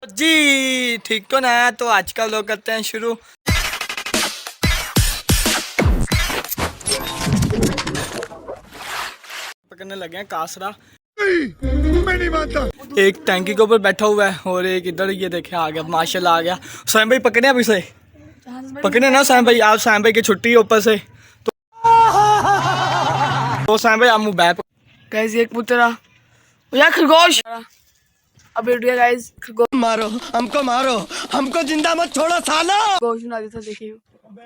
जी ठीक तो ना है। तो आज का लोग करते हैं शुरू। पकड़ने लगे हैं कासरा। मैं नहीं मानता। एक टैंकी के ऊपर बैठा हुआ है और एक इधर ये देखे आ गया, माशाल्लाह आ गया। सैम भाई पकड़े अब इसे, पकड़े ना सैम भाई। आप सैम भाई की छुट्टी है ऊपर से तो सैम भाई आप मुँह बैठ। कैसे एक पुतरा यार खरगोश अब उठ गया गाइस। खरगोश मारो हमको जिंदा मत छोड़ो सालो। खरगोश बना दिया था, देखिए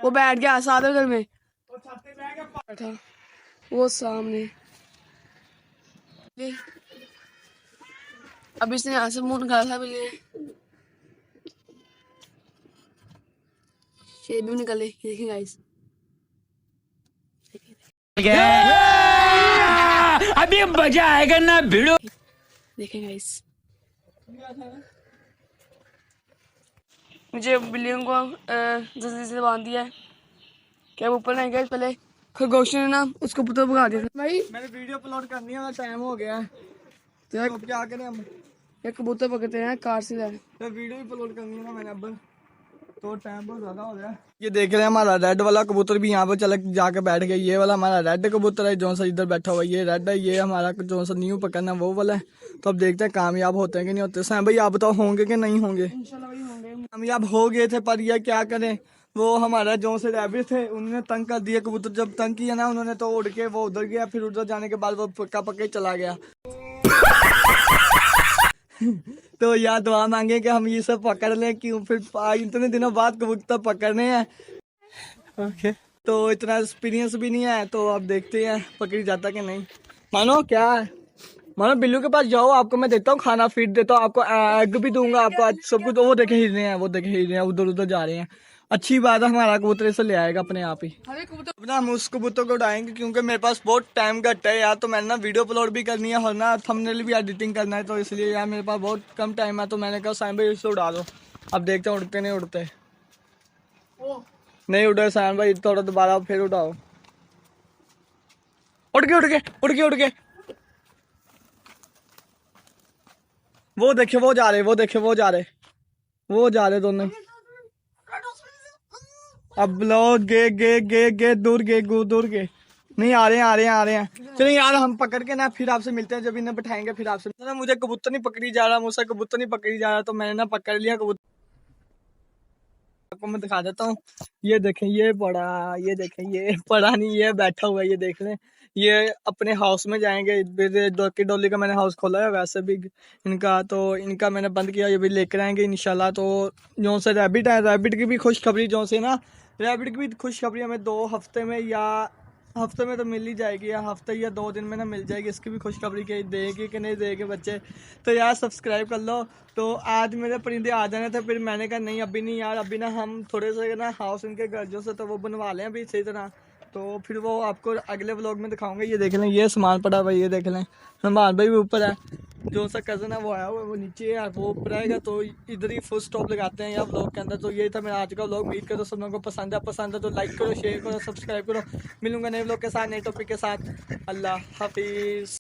वो बैठ गया सादर घर में बैठा वो सामने। अब इसने यहाँ से मुंह निकाला था, पहले शेर भी निकले, देखिए गाइस। अभी मजा आएगा ना भिड़ो। देखें गाइस, मुझे बिल्लियों को जल्दी से बांध दिया है। क्या ऊपर नहीं गए, पहले खरगोश ने ना उसको पुत्र भगा दिया था भाई। मैंने वीडियो अपलोड करनी है, टाइम हो गया है तो क्या करें हम। एक कबूतर पकड़ते हैं कार से जाए, तो वीडियो भी अपलोड करनी है ना मैंने अब, तो टाइम बहुत ज़्यादा हो गया। ये देख रहे हैं हमारा रेड वाला कबूतर भी यहाँ पे चल जाके बैठ गया। ये वाला हमारा रेड कबूतर है, जो सा इधर बैठा हुआ है ये रेड है। ये हमारा जो सा न्यू पकड़ना वो वाला है। तो अब देखते हैं कामयाब होते हैं कि नहीं होते। सैम भाई आप बताओ होंगे कि नहीं होंगे। कामयाब हो गए थे पर यह क्या करें, वो हमारा जो से रैबिट थे उन्होंने तंग कर दिया कबूतर। जब तंग किया ना उन्होंने तो उड़ के वो उधर गया, फिर उधर जाने के बाद वो पक्का पक्का चला गया। तो यार दुआ मांगे कि हम ये सब पकड़ लें, क्यों फिर इतने दिनों बाद कबूतर पकड़ने हैं। ओके तो इतना एक्सपीरियंस भी नहीं है, तो अब देखते हैं पकड़ी जाता कि नहीं। मानो क्या है, मानो बिल्लू के पास जाओ, आपको मैं देता हूँ खाना, फीड देता हूँ आपको, एग भी दूंगा आपको सब कुछ। तो वो देखे हिल रहे हैं, वो देखे हिल रहे हैं, उधर उधर जा रहे हैं। अच्छी बात है, हमारा कबूतर से ले आएगा अपने आप ही। अपना हम उस कबूतर को उड़ाएंगे क्योंकि मेरे पास बहुत टाइम घट है यार। तो मैंने ना वीडियो अपलोड भी करनी है और ना थंबनेल भी एडिटिंग करना है, तो इसलिए यार मेरे पास बहुत कम टाइम है। तो मैंने कहा साइम भाई इससे उड़ा दो। अब देखते हैं उड़ते नहीं उड़ते। नहीं उड़े साइम भाई, थोड़ा दोबारा फिर उड़ाओ। उड़ गए उड़ गए उड़ गए उड़ गए। वो देखे वो जा रहे, वो देखे वो जा रहे, वो जा रहे दोनों। अब लोग गे दूर गे नहीं आ रहे हैं, आ रहे हैं आ रहे हैं। चलिए यार हम पकड़ के ना फिर आपसे मिलते हैं, जब इन्हें बैठाएंगे फिर आपसे। ना मुझे कबूतर नहीं पकड़ी जा रहा, मुझसे कबूतर नहीं पकड़ी जा रहा, तो मैंने ना पकड़ लिया कबूतर। आपको मैं दिखा देता हूँ। ये देखें ये पड़ा, ये देखें ये पड़ा नहीं, ये बैठा हुआ है, ये देख लें। ये अपने हाउस में जाएंगे। डॉकी डोली का मैंने हाउस खोला है, वैसे भी इनका तो इनका मैंने बंद किया। ये भी लेकर आएंगे इंशाल्लाह। तो जो से रैबिट है, रैबिट की भी खुशखबरी जो से ना, रैबिट की भी खुशखबरी हमें 2 हफ्ते में या हफ्ते में तो मिल ही जाएगी, या हफ्ते या 2 दिन में ना मिल जाएगी। इसकी भी खुशखबरी के देगी कि नहीं देगी बच्चे। तो यार सब्सक्राइब कर लो। तो आज मेरे परिंदे आ जाने थे, फिर मैंने कहा नहीं अभी नहीं यार, अभी ना हम थोड़े से ना हाउस इनके गर्जों से तो वो बनवा लें अभी सही तरह। तो फिर वो आपको अगले व्लॉग में दिखाऊंगा। ये देख लें ये सामान पड़ा भाई, ये देख लें। सलमान भाई भी ऊपर है, जो सा कज़न है वो आया हुआ है, वो नीचे है, वो ऊपर आएगा। तो इधर ही फुल स्टॉप लगाते हैं यार व्लॉग के अंदर। तो यही था मेरा आज का व्लॉग। उम्मीद करो सब लोगों को पसंद है तो लाइक करो, शेयर करो, सब्सक्राइब करो। मिलूंगा नए व्लॉग के साथ, नए टॉपिक के साथ। अल्लाह हाफिज़।